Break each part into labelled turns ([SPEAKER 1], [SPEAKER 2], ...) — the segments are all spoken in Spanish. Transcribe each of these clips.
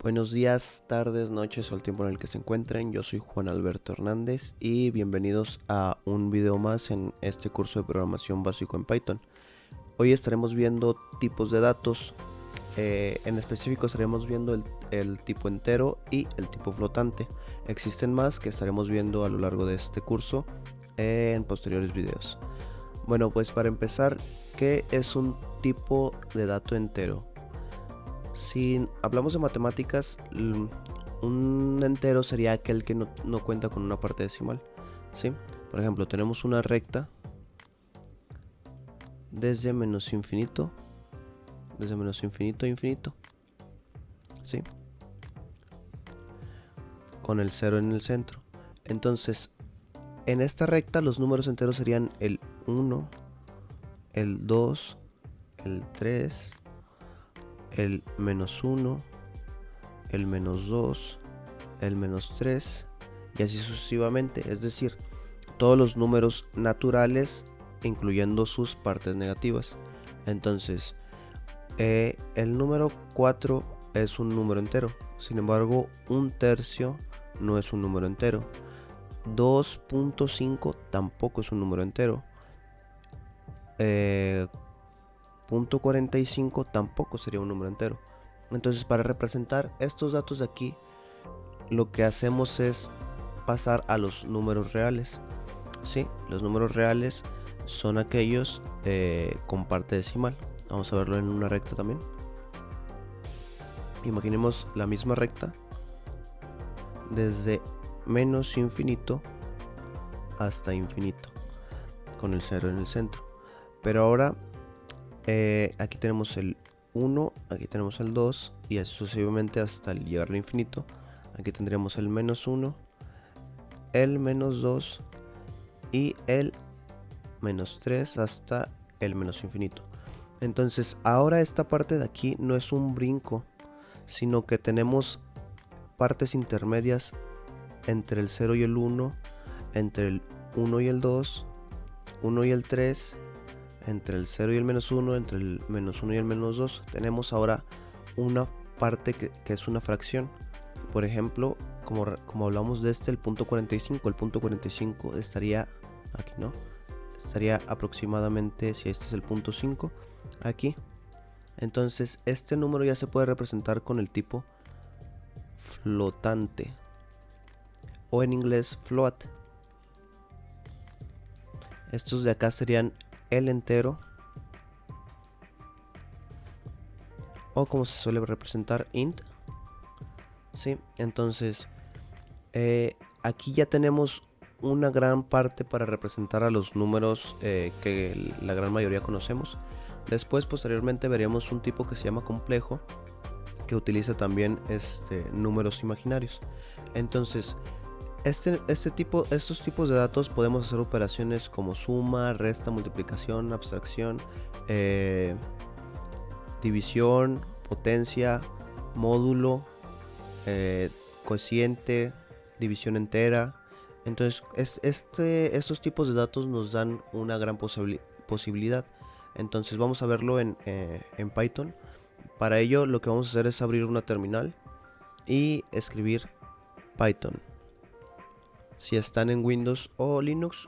[SPEAKER 1] Buenos días, tardes, noches o el tiempo en el que se encuentren. Yo soy Juan Alberto Hernández y bienvenidos a un video más en este curso de programación básico en Python. Hoy estaremos viendo tipos de datos. En específico estaremos viendo el tipo entero y el tipo flotante. Existen más que estaremos viendo a lo largo de este curso en posteriores videos. Bueno, pues para empezar, ¿qué es un tipo de dato entero? Si hablamos de matemáticas, un entero sería aquel que no cuenta con una parte decimal, ¿sí? Por ejemplo, tenemos una recta desde menos infinito a infinito, ¿sí? Con el 0 en el centro. Entonces, en esta recta los números enteros serían el 1, el 2, el 3, el menos 1, el menos 2, el menos 3 y así sucesivamente, es decir, todos los números naturales incluyendo sus partes negativas. Entonces, el número 4 es un número entero, sin embargo, un tercio no es un número entero. 2.5 tampoco es un número entero. 0.45 tampoco sería un número entero. Entonces, para representar estos datos de aquí, lo que hacemos es pasar a los números reales. Sí, los números reales son aquellos con parte decimal. Vamos a verlo en una recta también. Imaginemos la misma recta desde menos infinito hasta infinito, con el 0 en el centro. Pero ahora aquí tenemos el 1, aquí tenemos el 2 y así sucesivamente hasta llegar al infinito. Aquí tendríamos el menos 1, el menos 2 y el menos 3 hasta el menos infinito. Entonces ahora esta parte de aquí no es un brinco, sino que tenemos partes intermedias entre el 0 y el 1, entre el 1 y el 2, 1 y el 3, entre el 0 y el menos 1, entre el menos 1 y el menos 2. Tenemos ahora una parte que es una fracción. Por ejemplo, como hablamos de el punto 45, el punto 45 estaría aquí, ¿no? Estaría aproximadamente, si este es el punto 5, aquí. Entonces este número ya se puede representar con el tipo flotante, o en inglés float. Estos de acá serían el entero, o como se suele representar, int. ¿Sí? Entonces aquí ya tenemos una gran parte para representar a los números que la gran mayoría conocemos. Después, posteriormente, veremos un tipo que se llama complejo, que utiliza también números imaginarios. Entonces, estos tipos de datos podemos hacer operaciones como suma, resta, multiplicación, abstracción, división, potencia, módulo, cociente, división entera. Entonces estos tipos de datos nos dan una gran posibilidad. Entonces vamos a verlo en Python. Para ello lo que vamos a hacer es abrir una terminal y escribir Python. Si están en Windows o Linux,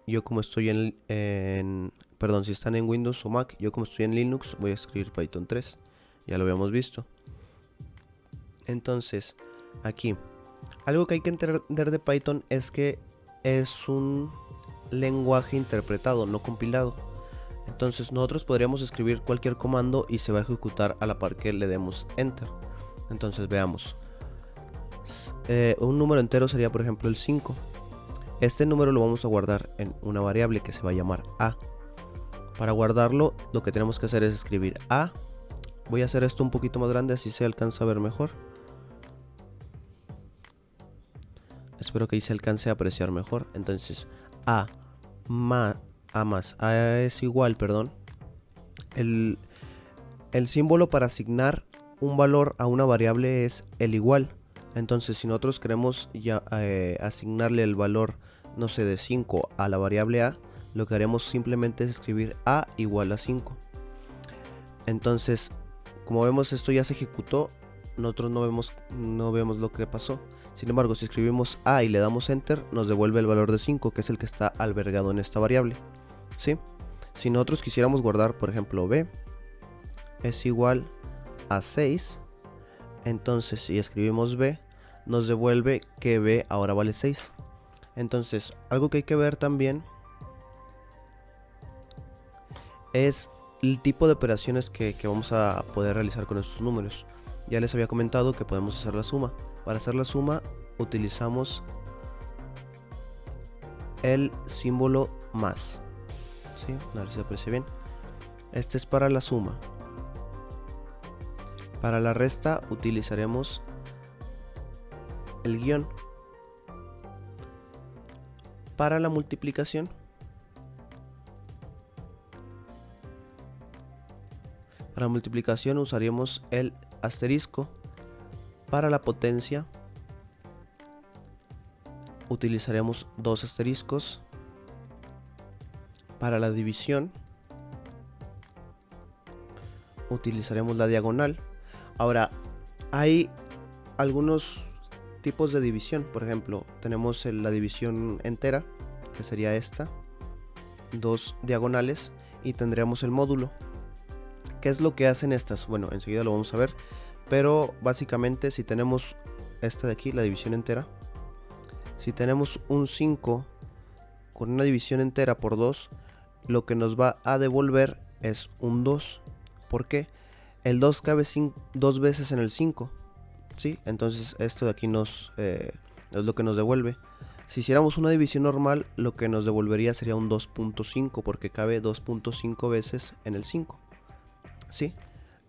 [SPEAKER 1] yo como estoy si están en Windows o Mac, yo como estoy en Linux, voy a escribir Python 3. Ya lo habíamos visto. Entonces, aquí, algo que hay que entender de Python es que es un lenguaje interpretado, no compilado. Entonces nosotros podríamos escribir cualquier comando y se va a ejecutar a la par que le demos Enter. Entonces veamos. Un número entero sería, por ejemplo, el 5. Este número lo vamos a guardar en una variable que se va a llamar A. Para guardarlo, lo que tenemos que hacer es escribir A. Voy a hacer esto un poquito más grande, así se alcanza a ver mejor. Espero que ahí se alcance a apreciar mejor. Entonces, A es igual, perdón. El símbolo para asignar un valor a una variable es el igual. Entonces, si nosotros queremos asignarle el valor, no sé, de 5 a la variable A, lo que haremos simplemente es escribir A igual a 5. Entonces, como vemos, esto ya se ejecutó nosotros no vemos lo que pasó. Sin embargo, si escribimos A y le damos Enter, nos devuelve el valor de 5, que es el que está albergado en esta variable, ¿sí? Si nosotros quisiéramos guardar, por ejemplo, B es igual a 6, entonces si escribimos B, nos devuelve que B ahora vale 6. Entonces, algo que hay que ver también es el tipo de operaciones que vamos a poder realizar con estos números. Ya les había comentado que podemos hacer la suma. Para hacer la suma utilizamos el símbolo más, ¿sí? A ver si aparece bien. Este es para la suma. Para la resta utilizaremos el guión. Para la multiplicación usaríamos el asterisco. Para la potencia utilizaremos 2 asteriscos. Para la división utilizaremos la diagonal. Ahora, hay algunos tipos de división. Por ejemplo, tenemos la división entera, que sería esta, 2 diagonales, y tendríamos el módulo. ¿Qué es lo que hacen estas? Bueno, enseguida lo vamos a ver, pero básicamente si tenemos esta de aquí, la división entera, si tenemos un 5 con una división entera por 2, lo que nos va a devolver es un 2. ¿Por qué? El 2 cabe 2 veces en el 5, ¿sí? Entonces esto de aquí es lo que nos devuelve. Si hiciéramos una división normal, lo que nos devolvería sería un 2.5, porque cabe 2.5 veces en el 5, ¿sí?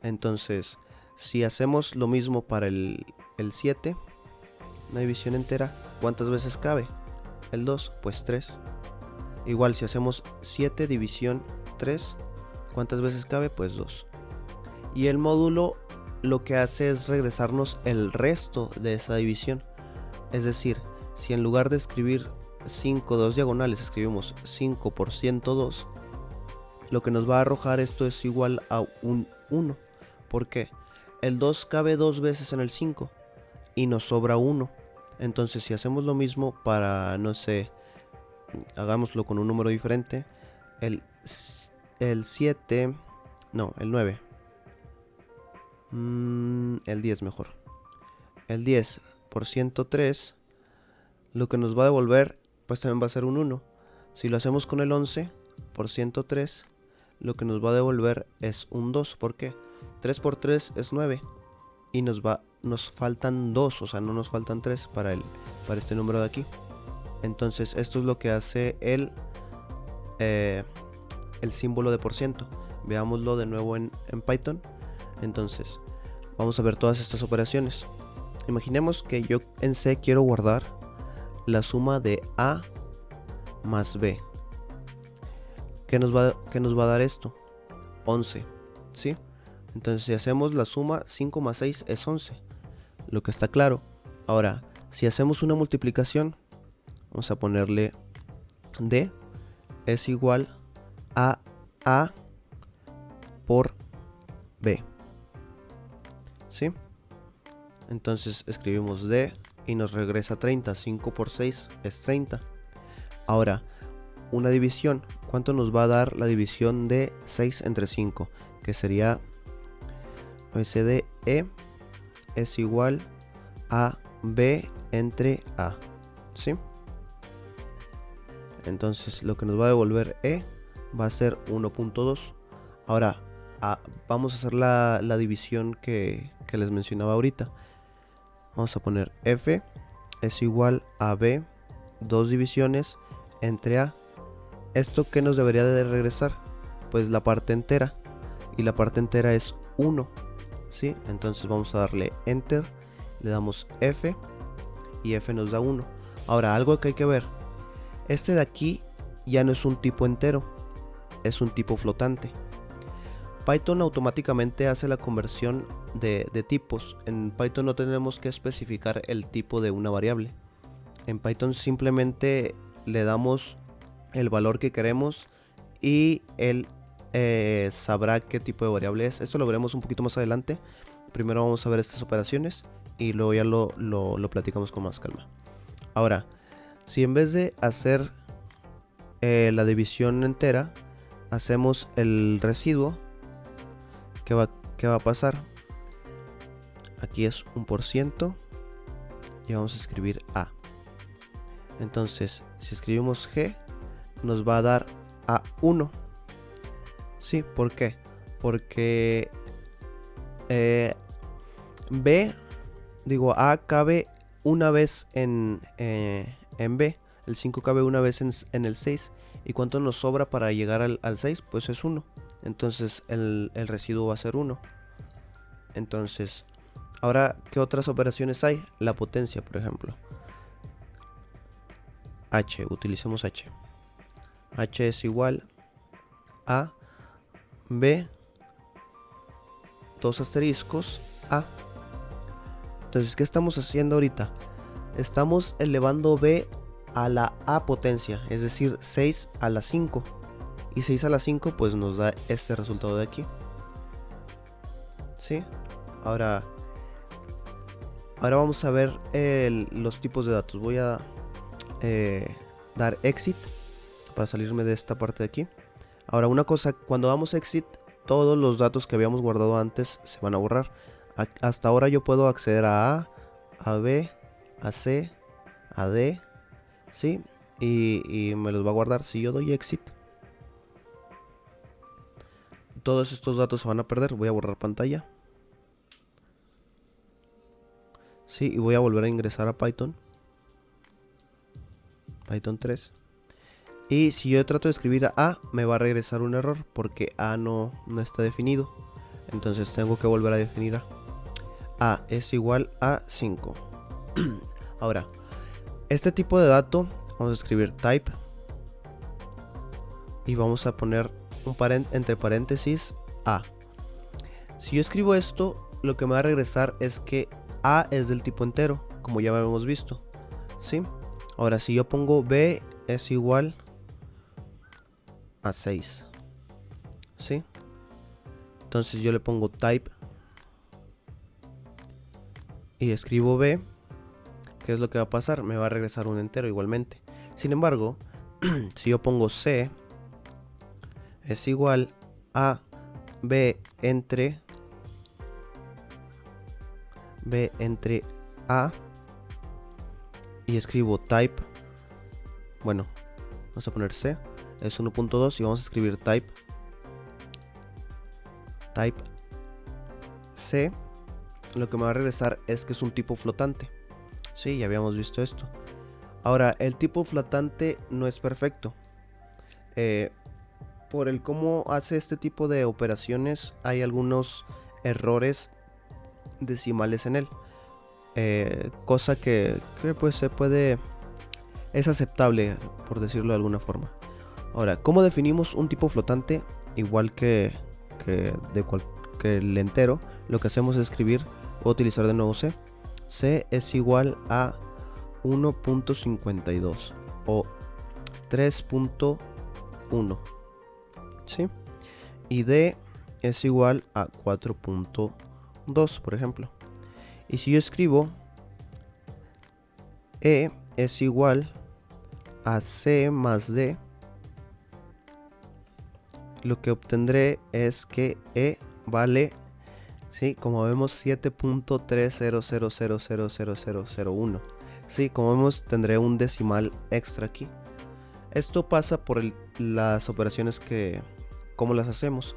[SPEAKER 1] Entonces, si hacemos lo mismo para el 7, una división entera, ¿cuántas veces cabe? El 2, pues 3. Igual, si hacemos 7 división 3, ¿cuántas veces cabe? Pues 2. Y el módulo lo que hace es regresarnos el resto de esa división. Es decir, si en lugar de escribir 5, 2 diagonales, escribimos 5 por 102, lo que nos va a arrojar esto es igual a un 1. ¿Por qué? El 2 cabe 2 veces en el 5 y nos sobra 1. Entonces, si hacemos lo mismo para, no sé, hagámoslo con un número diferente, el 7, no, el 9, el 10 mejor. El 10 por 103, lo que nos va a devolver, pues también va a ser un 1. Si lo hacemos con el 11 por 103, lo que nos va a devolver es un 2. ¿Por qué? 3 por 3 es 9 y nos faltan 2, o sea, no nos faltan 3 para este número de aquí. Entonces esto es lo que hace el símbolo de por ciento. Veámoslo de nuevo en Python. Entonces vamos a ver todas estas operaciones. Imaginemos que yo en C quiero guardar la suma de A más B. ¿Qué nos va a dar esto? 11, ¿sí? Entonces si hacemos la suma, 5 más 6 es 11, lo que está claro. Ahora, si hacemos una multiplicación, vamos a ponerle D es igual a A por B, ¿sí? Entonces escribimos D y nos regresa 30. 5 por 6 es 30. Ahora, una división. ¿Cuánto nos va a dar la división de 6 entre 5? Que sería SDE es igual a B entre A, ¿sí? Entonces lo que nos va a devolver E va a ser 1.2. Ahora vamos a hacer la división que les mencionaba ahorita. Vamos a poner F es igual a B, 2 divisiones entre A. ¿Esto qué nos debería de regresar? Pues la parte entera, y la parte entera es 1, ¿sí? Entonces vamos a darle Enter, le damos F y F nos da 1. Ahora, algo que hay que ver, este de aquí ya no es un tipo entero, es un tipo flotante. Python automáticamente hace la conversión de tipos. En Python no tenemos que especificar el tipo de una variable. En Python simplemente le damos el valor que queremos y él sabrá qué tipo de variable es. Esto lo veremos un poquito más adelante, primero vamos a ver estas operaciones y luego ya lo platicamos con más calma. Ahora, si en vez de hacer la división entera, hacemos el residuo, ¿qué va a pasar? Aquí es 1% y vamos a escribir A. Entonces, si escribimos G, nos va a dar A1. Sí, ¿por qué? Porque A cabe una vez en B, el 5 cabe una vez en el 6. ¿Y cuánto nos sobra para llegar al 6? Pues es 1. Entonces el residuo va a ser 1. Entonces, ahora, ¿qué otras operaciones hay? La potencia, por ejemplo. H, utilicemos H. H es igual a B, 2 asteriscos, A. Entonces, ¿qué estamos haciendo ahorita? Estamos elevando B a la A potencia, es decir, 6 a la 5. Y 6 a la 5 pues nos da este resultado de aquí. ¿Sí? Ahora vamos a ver los tipos de datos. Voy a dar exit para salirme de esta parte de aquí. Ahora, una cosa, cuando damos exit, todos los datos que habíamos guardado antes se van a borrar. Hasta ahora yo puedo acceder a B, a C, a D, ¿sí? Y me los va a guardar. Si yo doy exit, todos estos datos se van a perder. Voy a borrar pantalla. Sí, y voy a volver a ingresar a Python 3. Y si yo trato de escribir A, me va a regresar un error porque A no está definido. Entonces tengo que volver a definir A. A es igual a 5. Ahora, este tipo de dato, vamos a escribir type. Y vamos a poner entre paréntesis A. Si yo escribo esto, lo que me va a regresar es que A es del tipo entero, como ya habíamos visto. ¿Sí? Ahora, si yo pongo B es igual a 6. ¿Sí? Entonces yo le pongo type y escribo B. ¿Qué es lo que va a pasar? Me va a regresar un entero igualmente. Sin embargo, si yo pongo C es igual a B entre A y escribo type, bueno, vamos a poner C, es 1.2 y vamos a escribir type C, lo que me va a regresar es que es un tipo flotante. Sí, ya habíamos visto esto. Ahora, el tipo flotante no es perfecto. Por el cómo hace este tipo de operaciones, hay algunos errores decimales en él. Cosa que pues se puede, es aceptable, por decirlo de alguna forma. Ahora, ¿cómo definimos un tipo flotante? Igual que el entero, lo que hacemos es escribir, voy a utilizar de nuevo C. C es igual a 1.52 o 3.1, ¿sí? Y D es igual a 4.2, por ejemplo. Y si yo escribo E es igual a C más D, lo que obtendré es que E vale, ¿sí? Como vemos, 7.300000001. Sí, como vemos, tendré un decimal extra aquí. Esto pasa por las operaciones cómo las hacemos.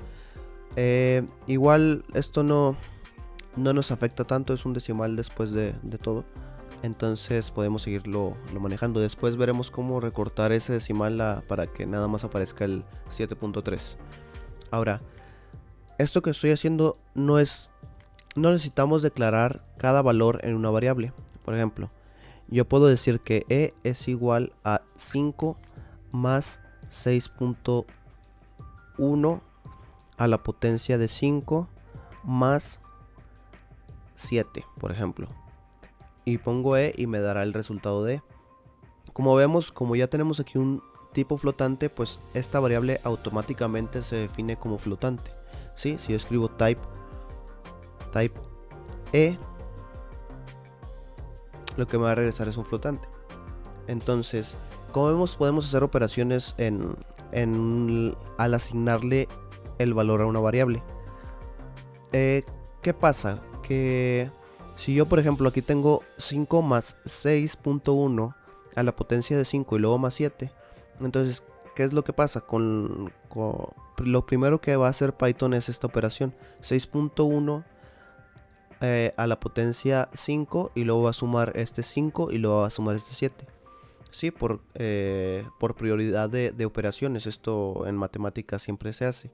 [SPEAKER 1] Igual esto no nos afecta tanto, es un decimal después de todo. Entonces podemos seguirlo manejando. Después veremos cómo recortar ese decimal para que nada más aparezca el 7.3. Ahora, esto que estoy haciendo no necesitamos declarar cada valor en una variable. Por ejemplo, yo puedo decir que E es igual a 5 más 6.1 a la potencia de 5 más 7, por ejemplo. Y pongo E y me dará el resultado de E. Como vemos, como ya tenemos aquí un tipo flotante, pues esta variable automáticamente se define como flotante. ¿Sí? Si yo escribo type E, lo que me va a regresar es un flotante. Entonces, como vemos, podemos hacer operaciones al asignarle el valor a una variable. ¿Qué pasa? Que si yo, por ejemplo, aquí tengo 5 más 6.1 a la potencia de 5 y luego más 7, entonces, ¿qué es lo que pasa? Lo primero que va a hacer Python es esta operación, 6.1 a la potencia 5 y luego va a sumar este 5 y luego va a sumar este 7. Sí, por prioridad de operaciones. Esto en matemáticas siempre se hace.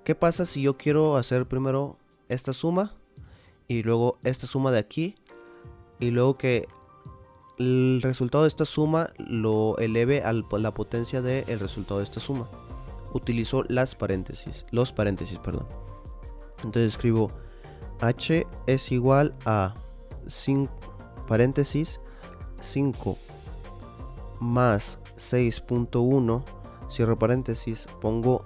[SPEAKER 1] ¿Qué pasa si yo quiero hacer primero esta suma y luego esta suma de aquí y luego que el resultado de esta suma lo eleve a la potencia del resultado de esta suma? Utilizo los paréntesis, perdón. Entonces escribo h es igual a 5 paréntesis 5 más 6.1, cierro paréntesis, pongo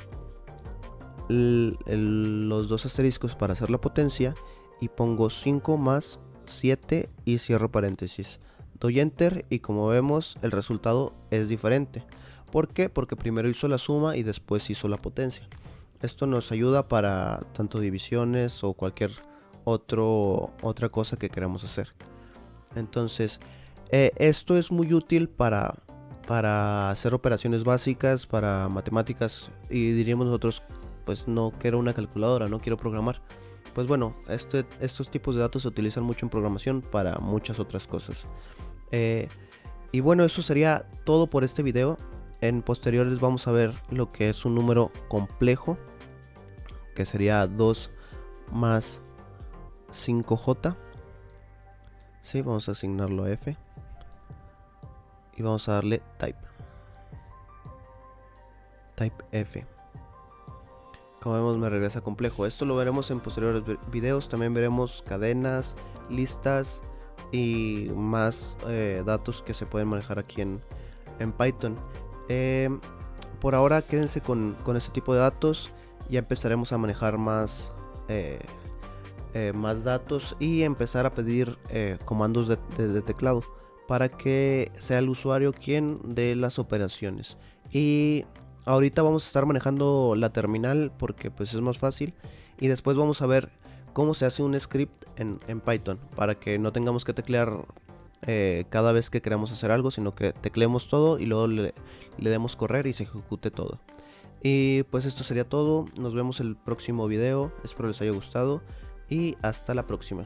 [SPEAKER 1] los dos asteriscos para hacer la potencia y pongo 5 más 7 y cierro paréntesis. Doy enter y como vemos el resultado es diferente. ¿Por qué? Porque primero hizo la suma y después hizo la potencia. Esto nos ayuda para tanto divisiones o cualquier otra cosa que queramos hacer. Entonces, esto es muy útil para hacer operaciones básicas, para matemáticas, y diríamos nosotros, pues no quiero una calculadora, no quiero programar. Pues bueno, estos tipos de datos se utilizan mucho en programación para muchas otras cosas. Y bueno, eso sería todo por este video. En posteriores vamos a ver lo que es un número complejo, que sería 2 más 5j. Sí, vamos a asignarlo a f. Y vamos a darle type F. Como vemos me regresa complejo. Esto lo veremos en posteriores videos. También veremos cadenas, listas y más datos que se pueden manejar aquí en Python. Por ahora quédense con este tipo de datos. Ya empezaremos a manejar más datos y empezar a pedir comandos de teclado para que sea el usuario quien dé las operaciones. Y ahorita vamos a estar manejando la terminal porque pues es más fácil, y después vamos a ver cómo se hace un script en Python para que no tengamos que teclear cada vez que queramos hacer algo, sino que tecleemos todo y luego le demos correr y se ejecute todo. Y pues esto sería todo. Nos vemos el próximo video, espero les haya gustado y hasta la próxima.